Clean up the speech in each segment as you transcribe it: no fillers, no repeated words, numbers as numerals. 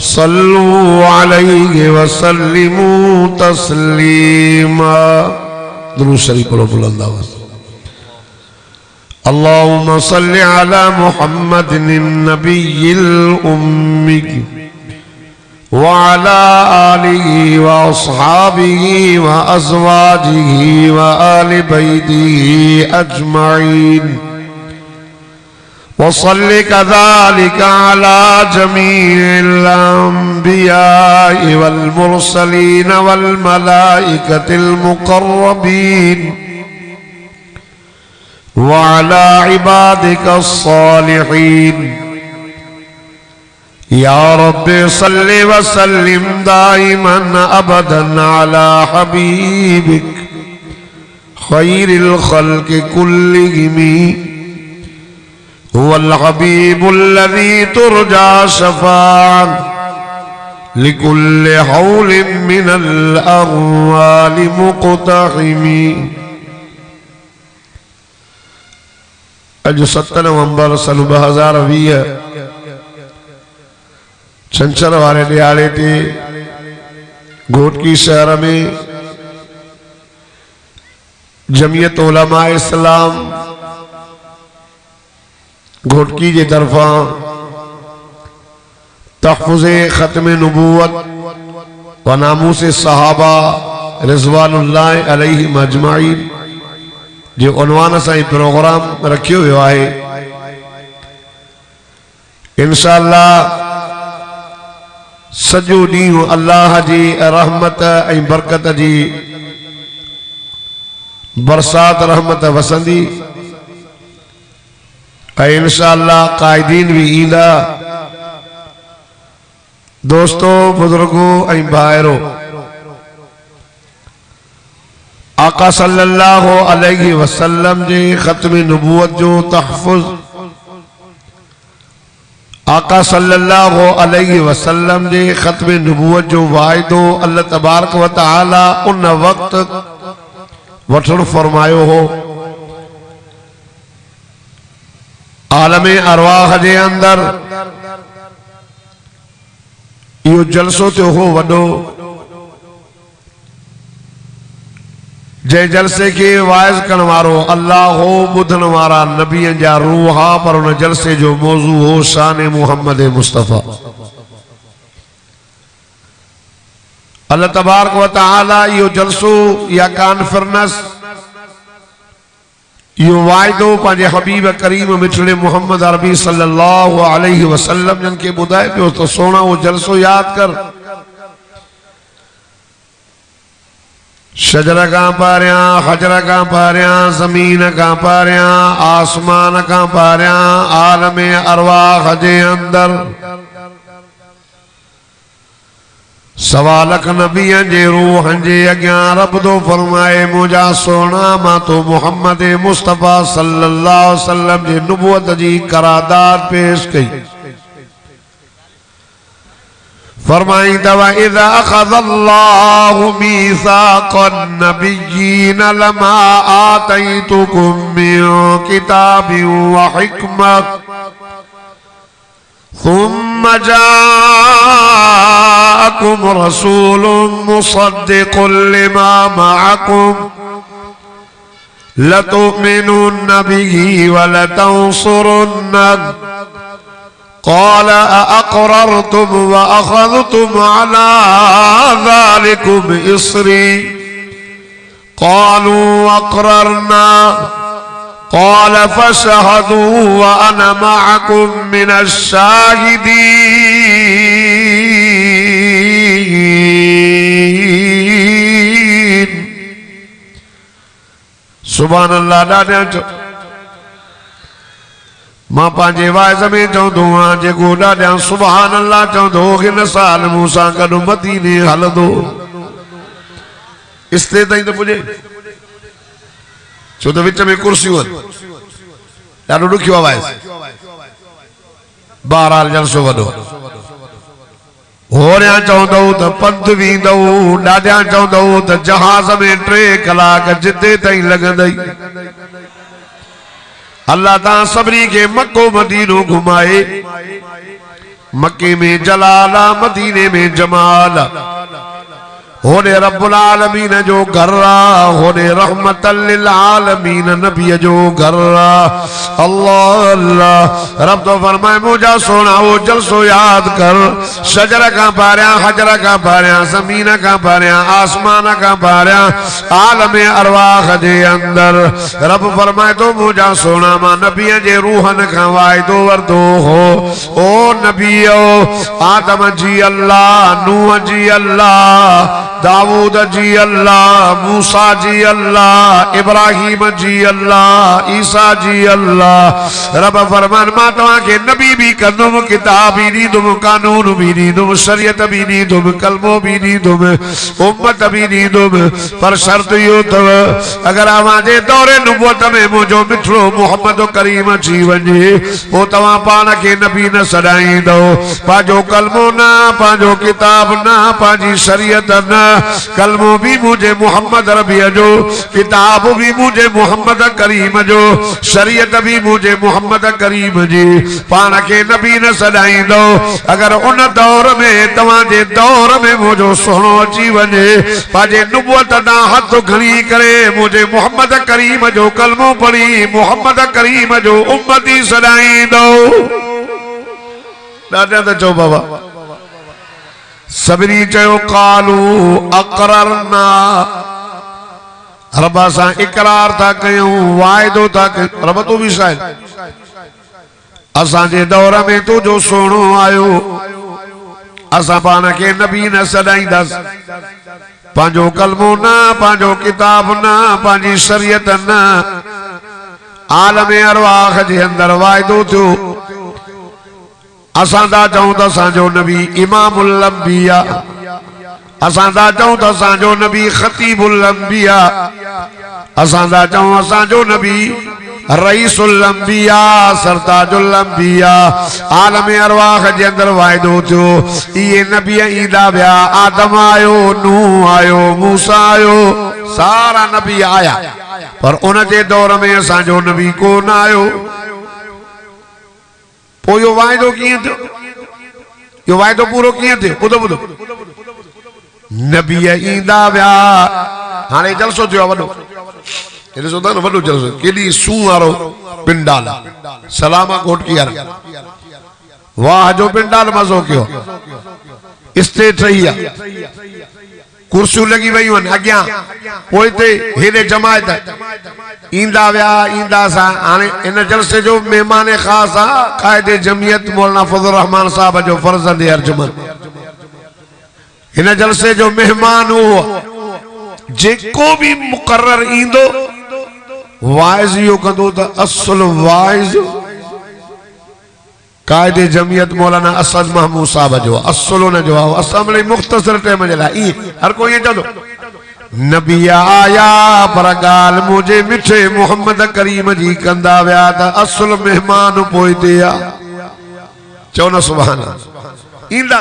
सल्लु अलैहि वसल्लिमू तस्लीमा। दुरूद शरीफ पढ़ो बुलंद आवाज़। अल्लाहुम्मा सल्लि अला मुहम्मदिन नबिय्यिल उम्मी व अला आलिहि व अस्हाबिहि व अज़वाजिहि व आलि बैतिहि अजमईन व सल्लि कज़ालिका अला जमीइल अंबियाइ वल मुरसलीन वल मलाइकतिल मुक़र्रबीन व अला इबादिका स्सालिहीन। या रब्बि सल्लि व सल्लिम दाइमन अबदन अला हबीबिक खैरिल खल्क़ि कुल्लिहिम हुवल हबीबुल्लज़ी तुरजा शफ़ाअतुहु लिकुल्लि हौलिन मिनल अग़वालि मुक़तहिमी। अज 7 नवंबर सन 2020 छंछर वारे दिहाड़े ते घोटकी शहर में जमियत उलमा इस्लाम घोटकी के तरफा तहफ़्फ़ुज़े ख़त्म नबूवत व नामूस सहाबा रिज़वानुल्लाह अलैहिम अजमाइन जो उन्वान से प्रोग्राम रखियो वियो है। इंशाअल्लाह सजो ॾींहुं अल्लाह जी रहमत ऐं बरकत जी बरसात रहमत वसंदी ऐं इंशाअल्लाह कायदीन भी ईंदा। दोस्तों बुजुर्गों ऐं भाइरो, आका सल्लल्लाहु अलैहि वसल्लम जे ख़त्म नबूवत जो तहफ़्फ़ुज़, आका सल्लल्लाहु अलैहि वसल्लम जे ख़त्म नबूवत जो वायदो अल्लाह तबारक व तआला उन वक्त वठण फरमायो हो। आलमे अरवाह जे अंदर यो जलसो थियो हो वडो, जै जलसे के वाइज करण वारो अल्लाह हो, बुधन वारा नबियन जा रूहा, पर उन जलसे जो मौजू हो शान मुहम्मद मुस्तफ़ा। अल्लाह तबारक व तआला यो जलसो या कॉन्फ्रेंस यो वायदो पंहिंजे हबीब करीम मिठड़े मोहम्मद अरबी सल्लल्लाहु अलैहि वसल्लम जन के बुधाए पियो तो सोना वो जलसो याद कर। शजर का पारिया, हजर का पारिया, जमीन का पारिया, आसमान का पारिया, आलमे अरवाह जे अंदर सवा लख नबियन जे रूहन जे अग्यां रब दो फरमाए मुझा सोना मां तो मुहम्मद मुस्तफ़ा सल्लल्लाहु अलैहि वसल्लम जे नबूवत जी करारदाद पेश कई। फरमाई दवा इज़ा अख़ज़ल्लाहु मीसाक़न नबिय्यीन लमा आतैतुकुम मिन किताबिन व हिकमत सुम्मा जाअकुम रसूलुन मुसद्दिक़ुन लिमा मअकुम लतुमिनुन्न बिही व लतंसुरुन्नहु क़ाल अअक़ररतुम व अख़ज़तुम अला ज़ालिकुम इस्री क़ालू अक़ररना क़ाल फ़शहदू व अना मअकुम मिनश्शाहिदीन। सुभान अल्लाह। ॾाढा मां पंहिंजे वाइज़ में चवंदो आहियां जेको ॾाढा सुभान अल्लाह चवंदो हिन साल मूंसां गॾु मदीने हलंदो इस्ते ताईं त पुॼे, छो त विच में कुर्सियूं आहिनि, ॾाढो ॾुखियो आहे वाइज़। बहरहाल जलसो वॾो होरियां चवंदो त पंधु वेंदो, ॾाढा चवंदो त जहाज़ में 3 कलाक जिते ताईं लॻंदई। अल्लाह तां सभिनी खे मक्को मदीनो घुमाए, मक्के में जलाला मदीने में जमाला होने रब्बुल आलमीन जो गर्रा होने रहमतल लिल आलमीन नबी जो गर्रा अल्लाह अल्लाह रब तो फरमाए मुझा सोना वो जलसो याद कर शजर का पारिया हजर का पारिया जमीन का पारिया आसमान का पारिया आलम अरवाह दे अंदर रब फरमाए तो मुझा सोना मा नबी जे रूहन का वायदो वर्दो हो ओ नबियो आदम जी अल्लाह नूह जी अल्लाह दाऊद जी अल्लाह मूसा जी अल्लाह इब्राहिम जी अल्लाह ईसा जी अल्लाह रब फरमान मां तवा के नबी भी कंदुम किताब भी नी दुम कानून भी नी दुम शरीयत भी नी दुम कलमो भी नी दुम उम्मत भी नी दुम पर शर्त यो तव अगर आवाजे दौरे नबुवत में मुझो मिठड़ो मोहम्मद करीम जी वने वो तवा पान के नबी न सदाई दो पाजो कलमो ना पाजो किताब ना पाजी शरीयत ना कलमो भी मुझे मोहम्मद रबी जो किताब भी मुझे मोहम्मद करीम जो शरीयत भी मुझे मोहम्मद करीम जी पान के नबी न सदाई दो अगर उन दौर में तवाजे दौर में मुझो सोनो अची वने पाजे नुबुवत दा हथ घणी करे मुझे मोहम्मद करीम जो कलमो पढ़ी मोहम्मद करीम जो उम्मती सदाई दो दादा तो चो बाबा सबरी चयो कालू अकररना रब असां इकरार था कयूं वायदो था कयूं रब तू भी शायद असांजे दौर में तू जो सोनो आयो असां पान के नबी न सदाईंदस पांजो कलमो ना पांजो किताब ना पांजी शरीयत ना आलम अरवाह जे अंदर वायदो थियो असांदा चऊं त असांजो नबी इमामुल अंबिया असांदा चऊं त असांजो नबी खतीबुल अंबिया असांदा चऊं असांजो नबी रईसुल अंबिया सरताजुल अंबिया आलम अरवाह जे अंदर वायदो थियो ये नबी ईंदा विया आदम आयो नूह आयो मूसा आयो सारा नबी आया पर उन जे दौर में असांजो नबी कोन आयो पो यो वायदो किए थियो यो वायदो पूरो किए थियो बुधो बुधो नबी ईंदा विया हाणे जलसो थियो वडो एॾो सो न वडो जलसो केॾी सूं वारो पिंडाल सलामा कोट की यार वाह जो पिंडाल मज़ो कयो स्टेज रही है कुर्सियों लगी वही अग्ञा पोइते हेॾे जमायत ईंदा विया ईंदा सा हाणे इन जलसे जो मेहमान ख़ास आ कायदे जमियत मौलाना फजल रहमान साहब जो फर्जंद अर्जुमन इन जलसे जो मेहमान हो जेको भी मुकर्रर ईंदो वाइज यो कंदो त असल वाइज कायदे जमियत मौलाना असद महमूद साहब जो असलो न जो असम मुख्तसर टाइम जे लाइ हर कोई चवंदो नबी आया पर गाल मुझे मिठे मोहम्मद करीम जी कंदा विया त असल मेहमान पोइते आ चओ न सुभान ईंदा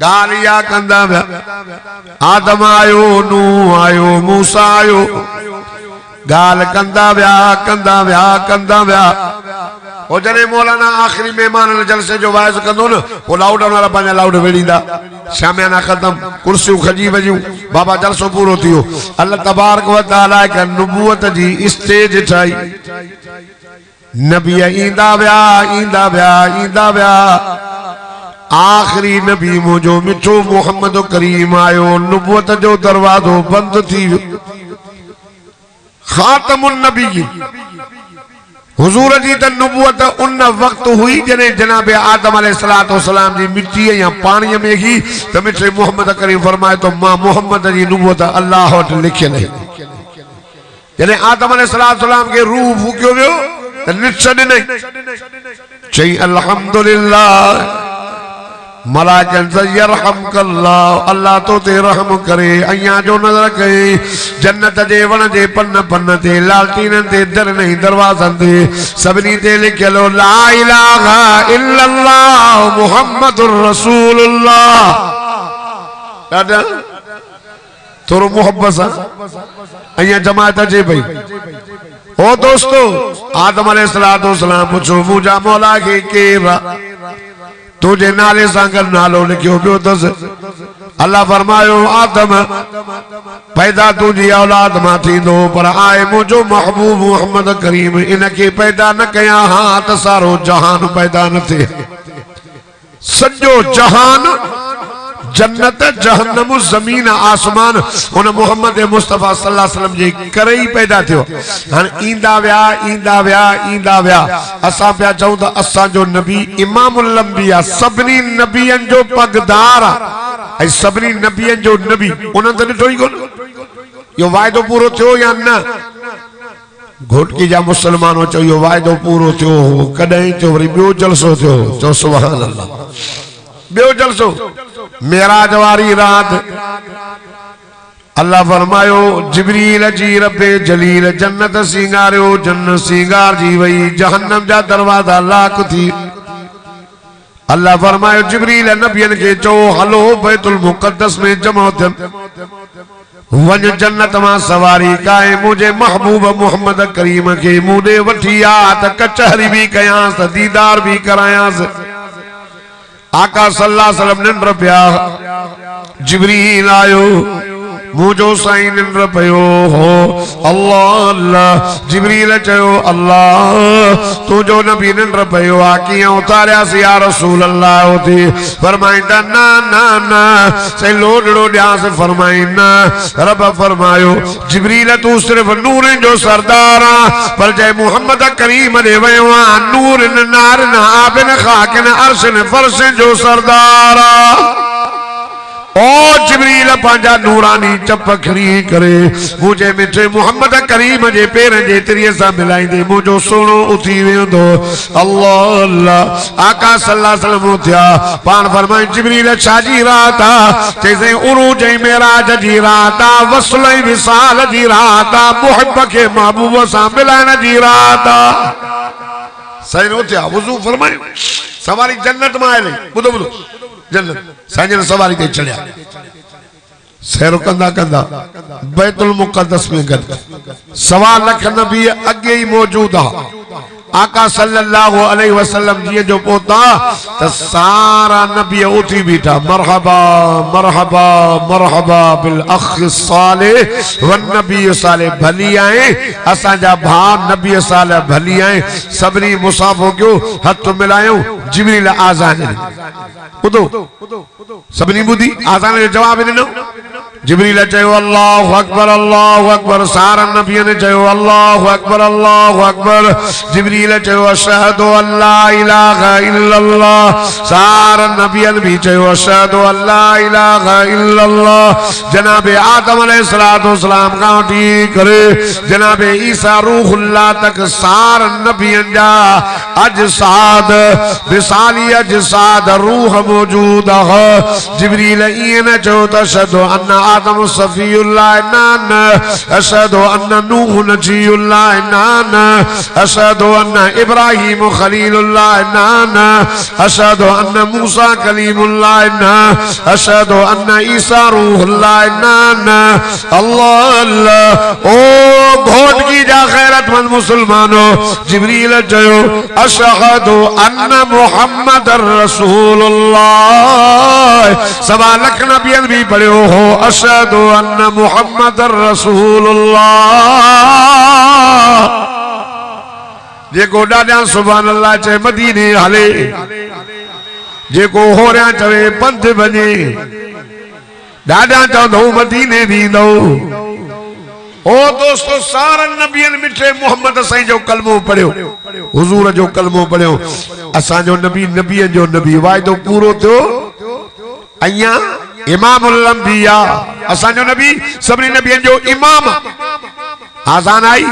गाल या कंदा विया आदम आयो नूह आयो मूसा आयो गाल कंदा विया कंदा विया कंदा विया ओ जने मौलाना आखिरी मेहमान जलसे जो वाइज कंदो न वो लाउड वाला पांजा लाउड वेड़ींदा शामियाना खत्म कुर्सियों खजी वजियूं बाबा जलसो पूरो थियो अल्लाह तबारक व तआला के नबूवत जी स्टेज ठाई नबी ईंदा विया ईंदा विया ईंदा विया आखिरी नबी मुझो मिठो मोहम्मद करीम आयो नबूवत जो दरवाजो बंद थी खातमुन नबी हुजूर जी त नबूवत उन वक्त हुई जने जनाब आदम अलैहिस्सलाम जी मिट्टी या पानी में ही त मिठे मोहम्मद करीम फरमाए तो मां मोहम्मद जी नबूवत अल्लाह वट लिखियल है जने आदम अलैहिस्सलाम के रूह फूकियो वियो त निछन नहीं चई अल्हम्दुलिल्लाह मलाकन से यरहमकल्लाह अल्लाह तो ते रहम करे अया जो नजर कई जन्नत जे वण जे पन्न पन्न ते लालटीन ते दर नहीं दरवाजन ते सबनी ते लिखलो ला इलाहा इल्लल्लाह मुहम्मदुर रसूलुल्लाह दादा थोरो मोहब्बत सा अया जमात जे भाई ओ दोस्तों आदम अलैहिस्सलाम पूछो मुझा मौला के केरा तुझे नाले सां गॾु नालो लिखियो पियो अथसि। अल्लाह फरमायो आदम पैदा तुझी औलाद मां थींदो पर आए मुझो महबूब मोहम्मद करीम इनके पैदा न कया हाँ त सारो जहान पैदा न थे। सॼो जहान जन्नत जहन्नम जमीन आसमान उन मोहम्मद मुस्तफा सल्लल्लाहु अलैहि वसल्लम जे करे ही पैदा थियो। हाणे ईंदा विया असां पिया चऊं त असां जो नबी इमामुल अंबिया सभिनी नबियनि जो पगदार आहे ऐं सभिनी नबियनि जो नबी उन्हनि त ॾिठो ई कोन इहो वाइदो पूरो थियो या न। घोटकी जा मुसलमानों चयो इहो वाइदो पूरो थियो हो कॾहिं थियो वरी ॿियो जलसो थियो चओ सुभान अल्लाह ॿियो जलसो मेराज वारी रात अल्लाह फरमायो जिब्रील जी रब्बे जलील जन्नत सिंगारियो जन्नत सिंगार जी वई जहन्नम जा दरवाजा लाक थी। अल्लाह फरमायो जिब्रील नबियन के चो हलो बैतुल मुक़द्दस में जमा थियन वञ जन्नत मां सवारी काए मुझे महबूब मोहम्मद करीम के मूडे वठी आ त कचहरी भी कयांस त दीदार भी करायांस। आका सल्लल्लाहु अलैहि वसल्लम निंड पिया जिब्रील आयो मुझो साईं निंड पयो हो अल्लाह अल्लाह जिब्रील चयो अल्लाह तुझो नबी निंड पयो आ कियां उतारियासीं या रसूल अल्लाह होती फरमाइंदा ना ना ना से लोडड़ो ॾियास फरमाइंदा रब फरमायो जिब्रील तू सिर्फ नूर जो सरदार आ पर जय मोहम्मद करीम ॾे वयो आ नूर न नार न आबिन खाकिन अर्श न फर्श जो सरदार आ। ओ जिब्रील पांजा नूरानी चप खणी करे मुझे मिठे मोहम्मद करीम जे पेरन जे तरीअ सां मिलाईंदे मुझो सोनो उथी वेंदो। अल्लाह अल्लाह आका सल्लल्लाहु अलैहि वसल्लम उथिया पाण फरमाए जिब्रील छाजी रात आ चईं उरूज ऐं मेराज जी रात आ वसल ऐं विसाल जी रात आ मुहब खे महबूब सां मिलाइण जी रात आ। साईं उथिया वुज़ू फरमाए सवारी जन्नत मां आयल ॿुधो ॿुधो जन्नत साईं सवारी ते चढ़िया सैर कंदा कंदा बैतुल मुक़द्दस में गद 1.25 लाख नबी अगे ही मौजूद आ। आका सल्लल्लाहु अलैहि वसल्लम जी जो पोता त सारा नबी उठी बीठा मरहबा मरहबा मरहबा बिल अख सालिह वन नबी सालिह भली आए असा जा भा नबी सालिह भली आए सबनी मुसाफो क्यों हथ मिलायो जिब्रील आज़ान बुधो सबनी बुधी आज़ान जो जवाब ॾिनो जिब्रील चयो अल्लाहु अकबर सारा नबियन चयो अल्लाहु अकबर जिब्रील चयो अशहदु अल्ला इलाहा इल्लल्लाह सारा नबियन भी चयो अशहदु अल्ला इलाहा इल्लल्लाह। जनाबे आदम अलैहिस्सलातु वस्सलाम का उठी करे जनाबे ईसा रूहुल्लाह तक सारा नबियन जा अजसाद विसाली अजसाद रूह मौजूद है। जिब्रील इन चयो त अशहदु अन्न आदम सफीउल्लाह नान अशहदु अन्न नूह नजीउल्लाह नान अशहदु अन्न इब्राहिम खलीलुल्लाह नान अशहदु अन्न मूसा कलीमुल्लाह नान अशहदु अन्न ईसा रूहुल्लाह नान। अल्लाह अल्लाह ओ घोट की जा गैरतमंद मुसलमानो जिब्रील चयो अशहदु अन्न मुहम्मदर रसूलुल्लाह 1.25 लाख नबियन भी पढ़ियो हो अशहदु अन्न मुहम्मदर रसूलुल्लाह। जेको ॾाढा सुभान अल्लाह चए मदीने हले जेको होरिया चवे पंध वञे ॾाढा चवंदो मदीने वेंदो। ओ दोस्तों सारा नबियन मिठे मोहम्मद साईं जो कलमो पढ़ियो हुजूर जो कलमो पढ़ियो असां जो नबी नबियन जो नबी वाइदो पूरो थियो अया इमामुल अंबिया असां जो नबी सभिनी नबियन जो इमाम। आज़ान आई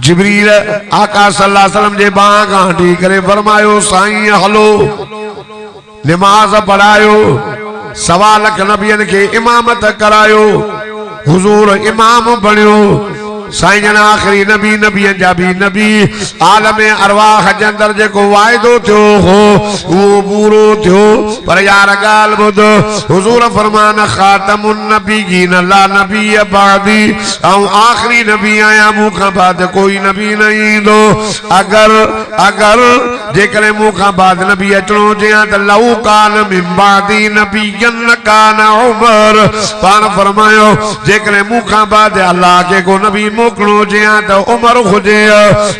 जिब्रील आका सल्लल्लाहु अलैहि वसल्लम जे बाह खां हटी करे फरमायो साईं हलो नमाज पढ़ायो 1.25 लाख नबियन के इमामत करायो हुजूर इमाम बणियो साईं जन आखिरी नबी नबियन जा भी नबी आलम अरवाह जे अंदर जेको वाइदो थियो हो वो पूरो थियो। पर यार गाल बुध हुजूर फरमान खातमुन नबीयीन ला नबी बादी औ आखिरी नबी आया मुखा बाद कोई नबी नहीं दो। अगर अगर जेकरे मुंह का बाद नबी अचणो जिया त लहू कान मिन बादी नबियन कान उमर। पान फरमायो जेकरे मुंह का बाद अल्लाह के को नबी मोकणो जिया त उमर हुजे।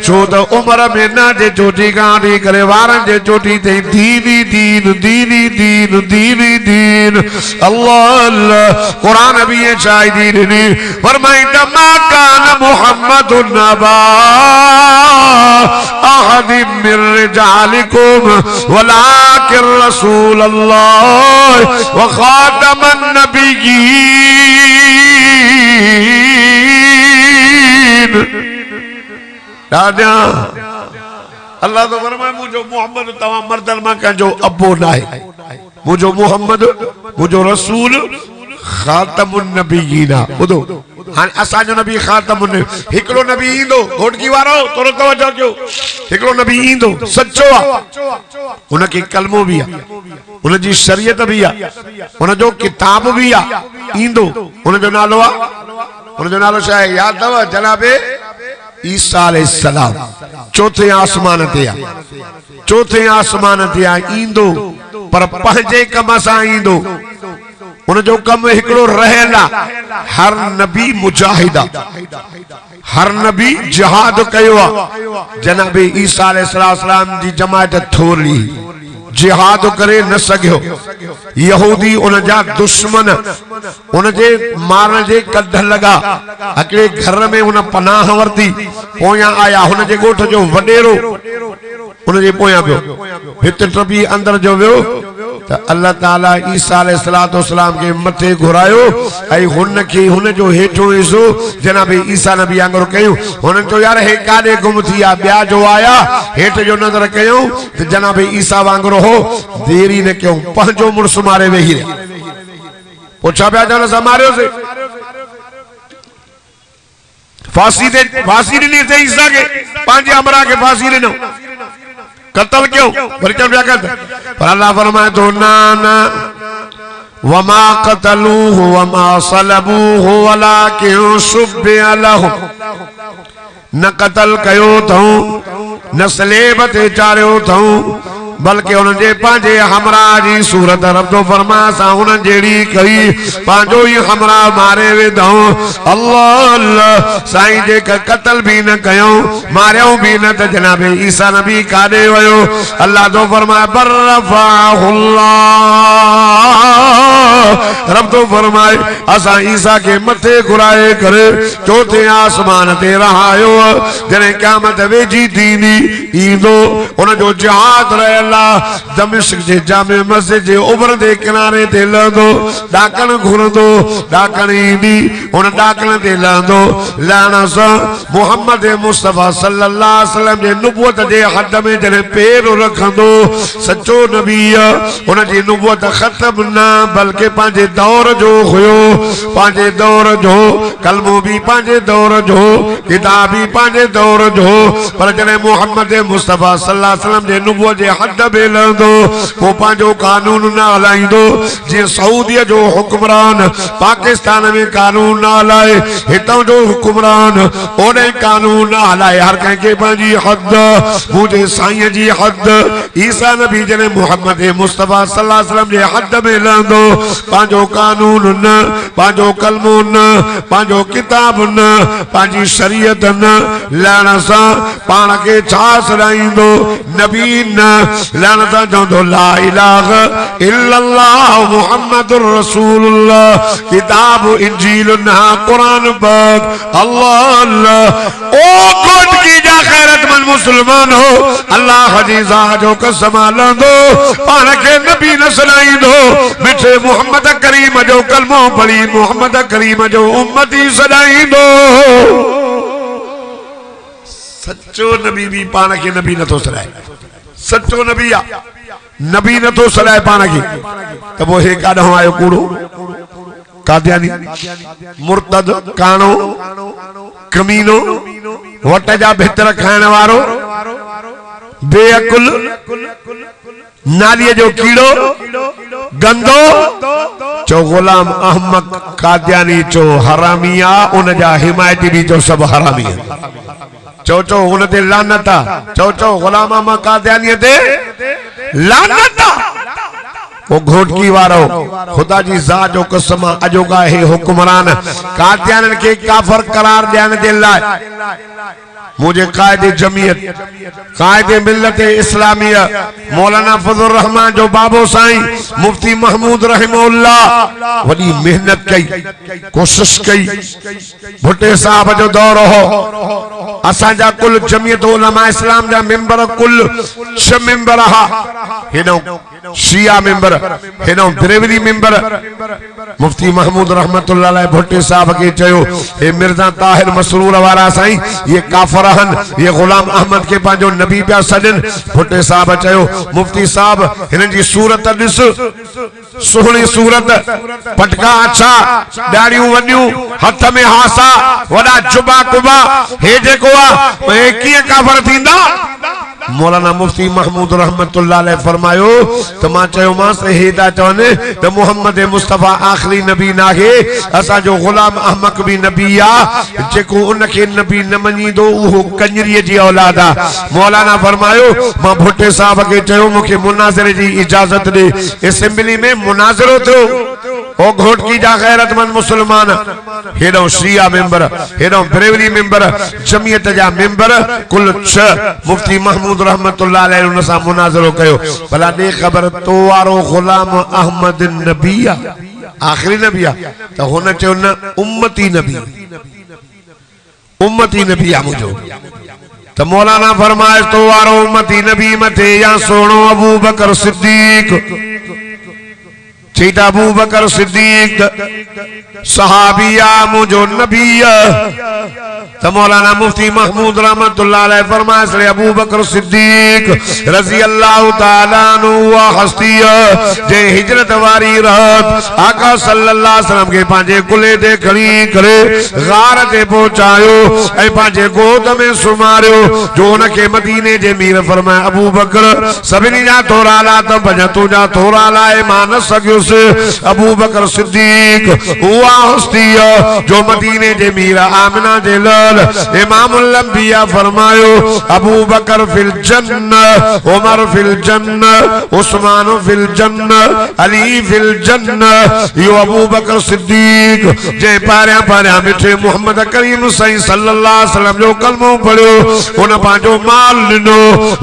छो त उमर में ना जे चोटी गांधी करे वारन जे चोटी ते दीनी दीन दीनी दीन दीनी दीन। अल्लाह अल्लाह कुरान भी ये शायदी ने फरमाई मा कान मुहम्मद नबा अहद मिन रिजालिकुम वलाकिन रसूल अल्लाह व खातमन नबिय्यीन। दादा अल्लाह तो फरमाए मुझो मोहम्मद तवा मर्दन मा कंजो अबो नाहे। मुझो मोहम्मद मुझो रसूल खातमुन नबिय्यीन। बुधो हां असा जो नबी खातमुन हिकड़ो नबी इंदो घोटकी वारो तोरो तवज्जो कयो। हिकड़ो नबी इंदो सच्चो आ उनके कलमो भी आ उन जी शरीयत भी आ उन जो किताब भी आ इंदो उन जो नालो आ उन जो नालो छा है याद अथव जनाबे ईसा अलैहिस्सलाम। चौथे आसमान ते आ चौथे आसमान ते आ इंदो पर पंहिंजे कम सां इंदो। उन जो कम हिकड़ो रहेला हर नबी मुजाहिदा हर नबी जिहाद कयो आ। जनाबे ईसा अलैहिस्सलाम जी जमात थोरी जिहाद करे न सघियो। यहूदी उन जा दुश्मन उन जे मारण जे कढ लगा। हिकिड़े घर में उन पनाह वरती पोयां आया हुन जे ॻोठ जो वडेरो उन जे पोयां पियो हिते टपी अंदर जो वियो त अल्लाह ताला ईसा अलैहिस्सलाम के मथे घुरायो ऐं हुन खे हुन जो हेठो हिस्सो जनाबे ईसा नबी वांगुरु कयूं। हुननि चयो यार हे काॾे गुम थी विया ॿिया जो आया हेठ जो नज़र कयूं त जनाबे ईसा वांगुरु हो। देरी न कयूं पंहिंजो मुड़ुसु मारे वेही रहिया। पोइ छा पिया चवनि असां मारियोसीं फांसी ॾिनी अथई ईसा खे पंहिंजे हमरा खे फांसी ॾिनो कत्ल क्यों वरी चल पिया कर। पर अल्लाह फरमाए तो ना ना वमा कतलूहु वमा सलबूहु वलाकिन शुब्बिह लहुम। न कत्ल कयो अथऊं न सलेब ते चाढ़ियो अथऊं बल्कि उनजे पंहिंजे हमरा जी सूरत रब तो फरमा सा उन जेड़ी कई पंहिंजो ही हमरा मारे वेदऊं। अल्लाह अल्लाह साईं जे कत्ल भी न कयूं मारियो भी न त जनाबे ईसा नबी काॾे वयो। अल्लाह तो फरमाए बर रफ़अहुल्लाह रब तो फरमाए असा ईसा के मथे घुराए करे चौथे आसमान ते रहायो। जने क़यामत वेजी थींदी ईंदो उन जो जिहाद रहियल दमिश्क जे जामे मस्जिद जे उभरंदे किनारे ते लहंदो ॾाकण घुरंदो ॾाकण ईंदी उन ॾाकण ते लहंदो लहण सां मोहम्मद मुस्तफ़ा सल्लल्लाहु अलैहि वसल्लम जे नुबुवत जे हद में जॾहिं पेर रखंदो सच्चो नबी उन जी नुबुवत ख़त्म न बल्कि पंहिंजे दौर जो हुयो। पंहिंजे दौर जो कलमो भी पंहिंजे दौर जो किताब भी पंहिंजे दौर जो। पर जॾहिं मोहम्मद मुस्तफ़ा सल्लल्लाहु अलैहि वसल्लम जे नुबुवत जे हद में लहंदो वो पंहिंजो कानून न हलाईंदो। जीअं सऊदीअ जो हुक्मरान पाकिस्तान में कानून न हलाए हितां जो हुक्मरान ओॾे कानून न हलाए हर कंहिंखे पंहिंजी हद मुंहिंजे साईं जी हद। ईसा नबी जॾहिं मोहम्मद मुस्तफ़ा सल्लल्लाहु अलैहि वसल्लम जे हद में लहंदो पंहिंजो कानून न पंहिंजो कलमो न पंहिंजो किताब न पंहिंजी शरीयत न लहण सां पाण खे छा सॾाईंदो नबी न लहण सां चवंदो ला इलाहा इल्लल्लाह मुहम्मदुर रसूलुल्लाह किताब इंजील न कुरान पाक। अल्लाह अल्लाह ओ कोट की जा खैरतमंद मुसलमान हो अल्लाह जी ज़ात जो कसम लंदो पाण खे नबी न सॾाईंदो मिठे मोहम्मद करीम जो कलमो पढ़ी मोहम्मद करीम जो उम्मती सॾाईंदो। सच्चो नबी भी पाण खे नबी नथो सॾाए। सच्चो नबी आ नबी नथो सॾाए पाण खे त पोइ हे काॾों आयो कूड़ो कादियानी मुर्तद काणो कमीनो वट जा भितर खाइण वारो बेअकुल नालीअ जो कीड़ो गंदो चो गुलाम अहमद कादियानी चो हरामी आ उन जा हिमायती भी चो सब हरामी। चो चो हुन ते लानत आ, चो चो गुलाम अहमद कादियानी ते लानत आ। वो घोटकी वारो खुदा जी ज़ात जो कसम अजोगा है हुक्मरान कादियान के काफर करार ॾियण जे लाइ मुझे कायदे जमीयत कायदे मिल्लत इस्लामिया मौलाना फजल रहमान जो बाबो साईं मुफ्ती महमूद रहमहुल्लाह वडी मेहनत कई कोशिश कई भुट्टे साहब जो दौर हो असा जा कुल जमीयत उलमा इस्लाम जा मेंबर कुल 6 मेंबर हा हेनो शिया मेंबर हेनो बिरेवली मेंबर मुफ्ती महमूद रहमतुल्लाह अलैह भुट्टे साहब के चयो हे मिर्जा ताहिर मसरूर वारा साईं ये काफर ये गुलाम अहमद के पांचो नबी पिया सजन भुट्टे साहब चयो मुफ्ती साहब हिन जी सूरत ॾिस सुहणी सूरत पटका अच्छा ॾाढ़ियूं वॾियूं हथ में हासा वॾा जुबा कुबा हे जेको आहे कीअं काफर थींदा। मौलाना मुफ्ती महमूद रहमतुल्लाह अलैह फरमायो तो मां चयो मास हे ता चवने तो मोहम्मद मुस्तफा आखिरी नबी नाहे असा जो गुलाम अहमद भी नबी आ जेको उनके नबी न मञीदो उहो कंजरी जी औलाद आ। मौलाना फरमायो मां भुट्टे साहब के चयो मुखे मुनाज़रे जी इजाजत दे असेंबली में मुनाज़रो थियो ओ घोटकी जा गैरतमंद मुसलमान हेडो शिया मेंबर हेडो बिरेवली मेंबर जमीयत जा मेंबर कुल 6 मुफ्ती महमूद रहमतुल्लाह अलैह उन सा मुनाज़रो कयो भला दे खबर तो वारो गुलाम अहमद नबिया आखिरी नबिया तो हुन चयो न उम्मती नबी आ मुझो तो मौलाना फरमाए तो वारो उम्मती नबी मथे या सोनो अबू बकर सिद्दीक चीता अबू बकर सिद्दीक सहाबिया मुझो नबिया तो मौलाना मुफ्ती महमूद रहमतुल्लाह अलैह फरमाए सरे अबू बकर सिद्दीक रजी अल्लाह ताला नु वा हस्तिया जे हिजरत वारी रात आका सल्लल्लाहु अलैहि वसल्लम के पांजे कुले दे खड़ी करे गार ते पहुंचायो ए पांजे गोद में सुमारियो जो उनके मदीने जे मीर फरमाए अबू बकर सभिनी जा थोरा ला त भज तू जा थोरा लाए मान सकियो अबू बकर सिद्दीक हुआ हस्तिया जो मदीने जे मीर आमिना जे लाल इमामुल अंबिया फरमायो अबू बकर फिल जन्नत उमर फिल जन्नत उस्मान फिल जन्नत अली फिल जन्नत यो अबू बकर सिद्दीक जे पारिया पारिया मिठे मोहम्मद करीम सल्लल्लाहु अलैहि वसल्लम जो कलमो पढ़ियो उन पांजो माल ॾिनो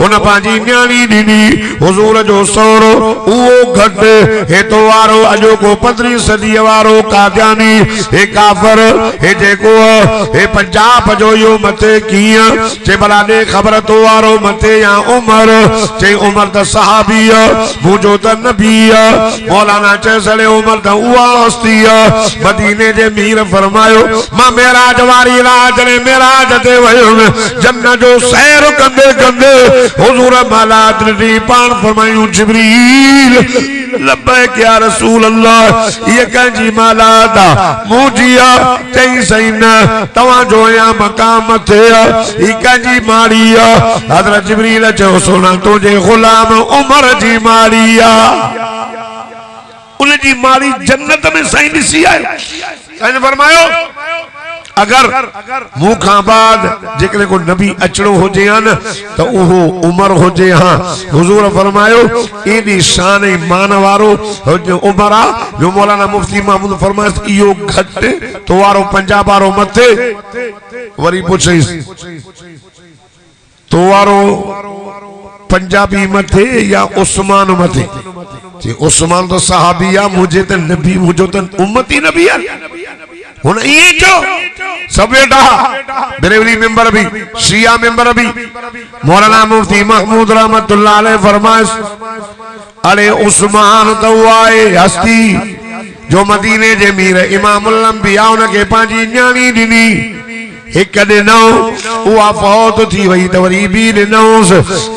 उन पांजी न्याणी ॾिनी हुजूर जो सोरो उहो घट हे तो वारो अजो को 15 सदी वारो कादियानी हे काफर हे जेको हे पंजाब जो यो मथे किया चे भला दे खबर तो वारो मथे या उमर चे उमर द सहाबिया मुझो त नबिया मौलाना चे सले उमर द उहा हस्तिया मदीने जे मीर फरमायो मां मेराज वारी रात ने मेराज ते वयो जन्नत जो सैर कंदे कंदे हुजूर मालात दी पान फरमायो जिब्रील लब्बैक या रसूल अल्लाह ये कंजी मालादा मुजिया चई सैन तवा जो या मकाम थे ई कंजी मारिया हजरत जिब्रील चो सोना तुझे गुलाम उमर जी मारिया उन जी मारी जन्नत में सही दिसी आयो सही फरमायो अगर मुखा बाद जेकरे को नबी अचड़ो हो जे न तो उहो उमर हो जे हां हुजूर फरमायो एडी शान ईमान वारो उमर आ जो मौलाना मुफ्ती महमूद फरमाइस इयो घट तो वारो पंजाब वारो मथे वरी पूछिस तो वारो पंजाबी मथे या उस्मान मथे जे उस्मान तो सहाबिया मुझे तो नबी मुझो तो उम्मती नबी है हुन ये जो सब बेटा बिरेवली मेंबर भी शिया मेंबर भी मौलाना मुफ्ती महमूद रहमतुल्लाह अलैह फरमाइश अरे उस्मान तो आए हस्ती जो मदीने जे मीर इमामुल अंबिया उनके पांजी न्याणी ॾिनी एक ॾिनो उहा फौत थी वई तो वरी भी ॾिनोस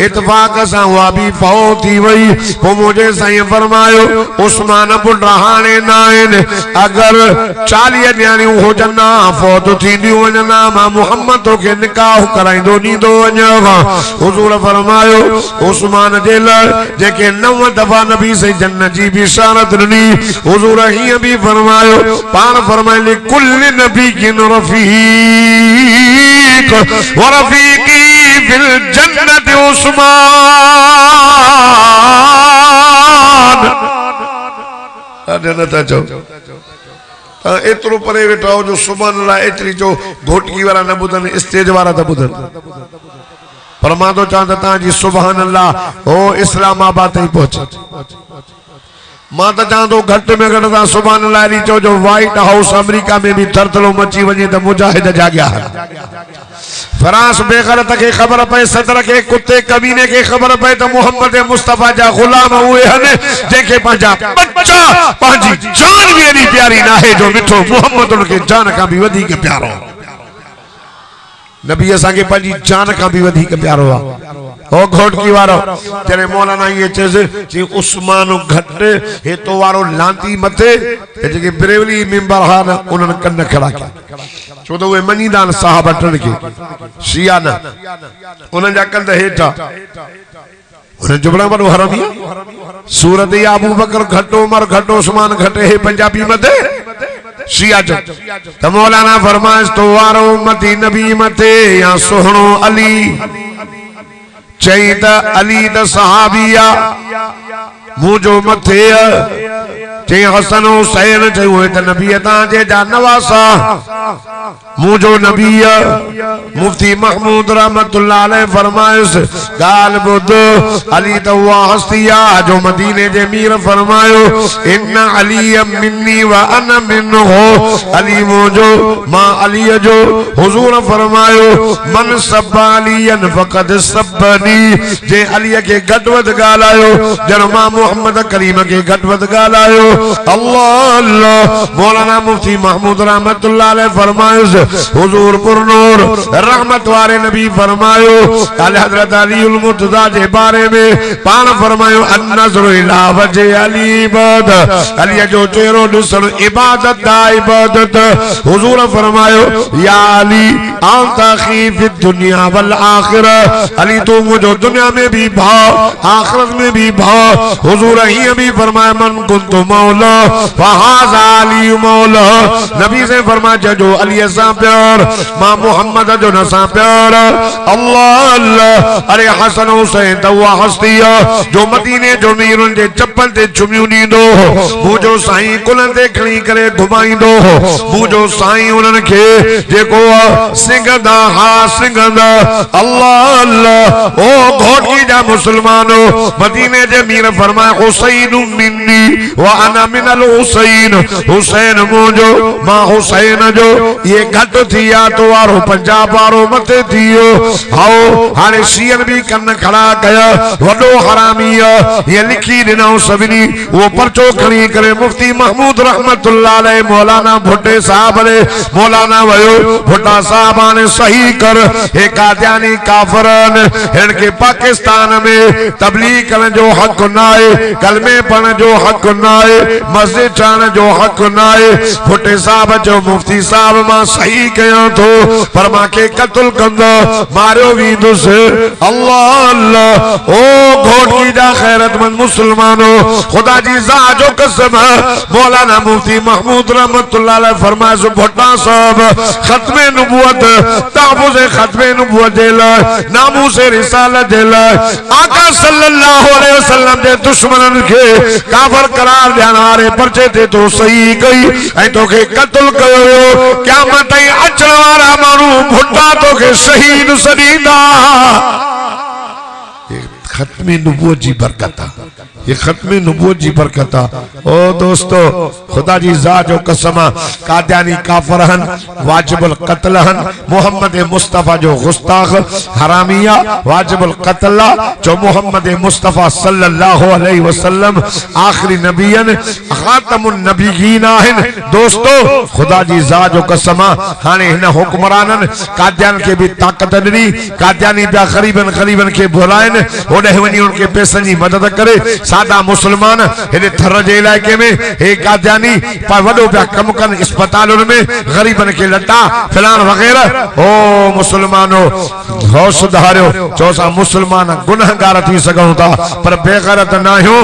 इत्फाक सां उहा भी फौत थी वई पोइ मुझे साईं फरमायो उस्मान पुट हाणे न आहिनि अगर 40 न्याणियूं हुजनि फौत थींदियूं वञनि मां मोहम्मद तोखे निकाह कराईंदो ॾींदो वञा हुजूर फरमायो उस्मान जे लाइ जेके 9 दफ़ा नबी से जन्नत जी बिशारत ॾिनी हुजूर हीअं भी फरमायो पाण फरमाइले कुल नबी किन रफीक सदीक व रफीकी फिल जन्नत उस्मान। जन्नत अचो एतरो परे वेठा हो जो सुभान अल्लाह एतरी जो घोटकी वाला न बुधन स्टेज वाला त बुधन पर मां तो चाहता ता जी सुभान अल्लाह ओ इस्लामाबाद ताईं पहुंचे। मां तो चाहतो घट में घट ता सुभान अल्लाह री चो जो व्हाइट हाउस अमेरिका में भी थरथलो मची वने त मुजाहिद जाग्या है। फरांस बेगरत के खबर पे सदर के कुत्ते कमीने के खबर पे तो मोहम्मद मुस्तफा जा गुलाम हुए हने जेके पंजा बच्चा पांजी जान भी एडी प्यारी ना है जो मिठो मोहम्मद उनके जान का भी वधी के प्यारो नबी असा के पंजी जान का भी वधी के प्यारो आ ओ घोटकी वारो तेरे मौलाना ये चीज जी उस्मान घट हे तो वारो लांती मथे जेके ब्रेवली मिंबर हान उनन कन खड़ा के छो तो वे मनीदान साहब टन के शिया न उनन जा कंद हेठा उन जुबड़ा बनो हरमिया सूरत या अबू बकर घटो उमर घटो उस्मान घटे हे पंजाबी मथे शिया जो त मौलाना फरमाइश तो वारो उम्मती नबी मथे या सोहणो अली चई त अली द सहाबिया मुझो मथे चई हसन हुसैन चयो त नबी ता जे जा नवासा मुझो नबी मुफ्ती महमूद रहमतुल्लाह अलैह फरमाइस गाल बुध अली तो हुआ हस्तिया जो मदीने जे मीर फरमायो इन अली मिन्नी व अना मिन्हु अली मुझो मां अली जो हुजूर फरमायो मन सब्बालियन फकद सब्बनी जे अली के गटवद गालायो जन मां मोहम्मद करीम के गटवद गालायो। अल्लाह अल्लाह मौलाना मुफ्ती महमूद रहमतुल्लाह अलैह फरमायो हुजूर पुरनूर रहमत वाले नबी फरमायो अल हजरत अली उल मुर्तजा के बारे में पान फरमायो अन नज़र इला वजह अली इबाद अली जो चेहरो ॾिसण इबादत दा इबादत हुजूर फरमायो या अली अंत अखी फि दुनिया वल आखिरा अली तू मुझे दुनिया में भी भाव आखिरत में भी भाव। हुजूर ही भी फरमाया मन कुंतु मौला फहाज़ा अली मौला नबी से फरमाया जो अली सा प्यार मां मोहम्मद जो नसा प्यार। अल्लाह अल्लाह अरे हसन हुसैन तो हुआ हस्तिया जो मदीने जो मीरुन जे चप्पल ते चुमियूं ॾींदो मुझो साईं कुलन ते खणी करे घुमाईंदो मुझो साईं उन्हन के जेको सिंगदा हा सिंगदा। अल्लाह अल्लाह ओ घोटकी जा मुसलमानो मदीने जे मीर फरमाया हुसैन मिन्नी व अना मिनल हुसैन हुसैन मुझो मां हुसैन जो ये घट थिया तो वारो पंजाब वारो मथे थियो आओ हाने शियन भी कन खड़ा कया वडो हरामी ये लिखी दिनो सभिनी वो पर्चो खणी करे मुफ्ती महमूद रहमतुल्लाह अलैह मौलाना भुट्टे साहब ने मौलाना वयो भुट्टा साहब ने सही कर हे कादियानी काफरन इनके पाकिस्तान में तबलीग करने जो हक नाए कलमे पढ़ने जो हक नाए मस्जिद ठाने जो हक नाए भुट्टे साहब जो मुफ्ती साहब मां सही कया तो पर मां के कत्ल कंदो मारियो वींदुस। अल्लाह अल्लाह ओ घोटकी जा खैरतमंद मुसलमानो खुदा जी ज़ात जो कसम मौलाना मुफ्ती महमूद रहमतुल्लाह अलैह फरमाया भुट्टा साहब खत्मे नबूवत ताबूज़ खत्मे नबूवत दे ला नामूस रिसालत दे ला आका सल्लल्लाहु अलैहि वसल्लम दे दुश्मनन के काफर करार ध्यानारे परचे ते तो सही कई ऐ तो के कत्ल कयो क़यामत ताईं अचण वारा मानू भुट्टा तो के शहीद सदीदा। खत्मे नबूवत जी बरकत ये खत्मे नबूवत जी बरकत ओ दोस्तों खुदा जी ज़ात जो कसम कादियानी काफर हन वाजिबुल कत्ल हन मोहम्मद मुस्तफा जो गुस्ताख हरामिया वाजिबुल कत्ल जो मोहम्मद मुस्तफा सल्लल्लाहु अलैहि वसल्लम आखिरी नबीयन खातमुन नबीयीन हन। दोस्तों खुदा जी ज़ात जो कसम हाने हिन हुक्मरानन कादियान के भी ताकत दी कादियानी बया गरीबन के बुलाइन ओडे वनी उनके पैसनि जी मदद करे सादा मुसलमान हेदे थर जे इलाके में हे कादियानी पर वडो पिया कम कन अस्पतालों में गरीबन के लटा फिलान वगैरह ओ मुसलमानो हौस धारियो चोसा मुसलमान गुनहगार थी सघूं था पर बेगैरत ना हो।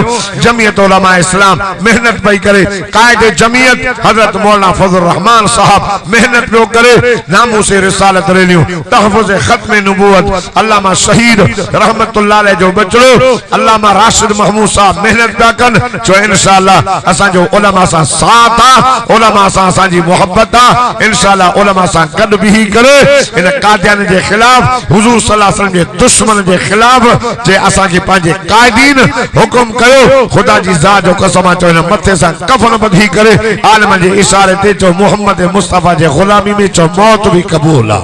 जमीयत उलमा इस्लाम मेहनत पई करे, कायदे जमीयत हजरत मौलाना फजल रहमान साहब मेहनत पियो करे, नामूसे रिसालत रेलियो, तहफ़्फ़ुज़ खत्म नबूवत अल्लामा शहीद रहमतुल्लाह अलैह जो बचड़ो अल्लामा राशिद महमूद साहब मेहनत पिया कन जो इंशाअल्लाह असा जो उलमा सा साथ आ, उलमा सा असांजी मोहब्बत आ, इंशाअल्लाह उलमा सा गड भी करे इन कादियान के खिलाफ हुजूर सल्लल्लाहु अलैहि वसल्लम के दुश्मन के खिलाफ जे असा के पांजे कायदीन हुक्म कयो खुदा जी जात जो कसम चो इन मथे सा कफन बधी करे आलम के इशारे ते चो मोहम्मद मुस्तफा जे गुलामी में चो मौत भी कबूल आ।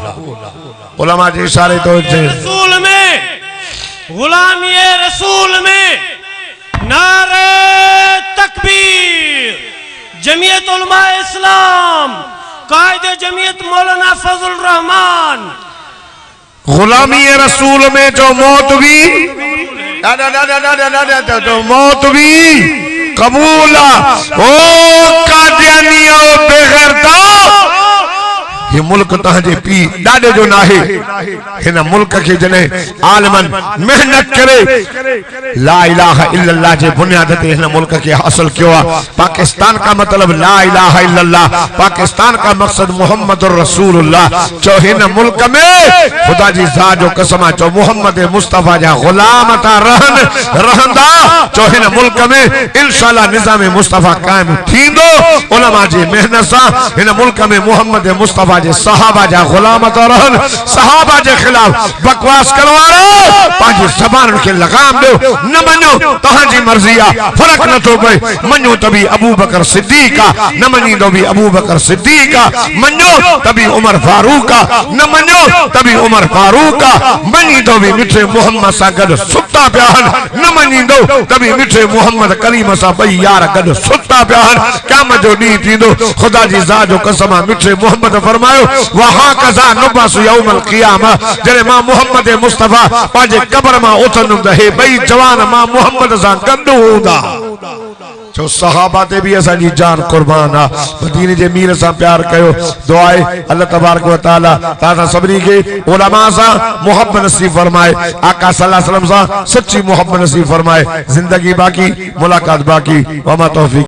उलमा के इशारे तो रसूल में गुलामी रसूल में नारे तकबीर जमीयत उलमा इस्लाम कायदे जमीयत मौलाना फजल रहमान गुलामी रसूल में जो मौत भी जो मौत भी कबूल ओ कादियानियो बेगैरता ये मुल्क तहजे पी डाडे जो नाहे हिन मुल्क के जने आलमन मेहनत करे ला इलाहा इल्लल्लाह जे बुनियाद ते हिन मुल्क के हासिल किया। पाकिस्तान का मतलब ला इलाहा इल्लल्लाह, पाकिस्तान का मकसद मुहम्मदुर रसूलुल्लाह। जो हिन मुल्क में खुदा जी जात जो कसम चो मोहम्मद मुस्तफा जा गुलाम ता रहंदा जो हिन मुल्क में इंशाअल्लाह निजाम मुस्तफा कायम थींदो उलमा जी मेहनत सा हिन मुल्क में मोहम्मद मुस्तफा जे सहाबा जा गुलाम तो रहन, सहाबा जे खिलाफ बकवास करवारो पांजी जबान के लगाम दो न मनो तहां मर्जी आ फर्क न तो पए मनो तभी अबू बकर सिद्दीक न मनी तो भी अबू बकर सिद्दीक मनो तभी उमर फारूक न मनो तभी उमर फारूक मनी तो भी मिठे मोहम्मद सा गड सुता प्याहन न मनी दो तभी मिठे मोहम्मद करीम सा बई यार गड सुता प्याहन काम जो नी थींदो खुदा जी जात जो कसम मिठे मोहम्मद फरमायो वहां कजा नुबास यौमल क़ियामा जरे मां मोहम्मद मुस्तफा पाजे कब्र मां उथन दहे बई जवान मां मोहम्मद सा गड होंदा जो सहाबा ते भी असा जी जान कुर्बान आ मदीने जे मीर सा प्यार कयो दुआए अल्लाह तबारक व तआला ताता सबरी के उलमा सा मोहब्बत नसीब फरमाए, आका सल्लल्लाहु अलैहि वसल्लम सा सच्ची मोहब्बत नसीब फरमाए। जिंदगी बाकी मुलाकात बाकी वमा तौफीक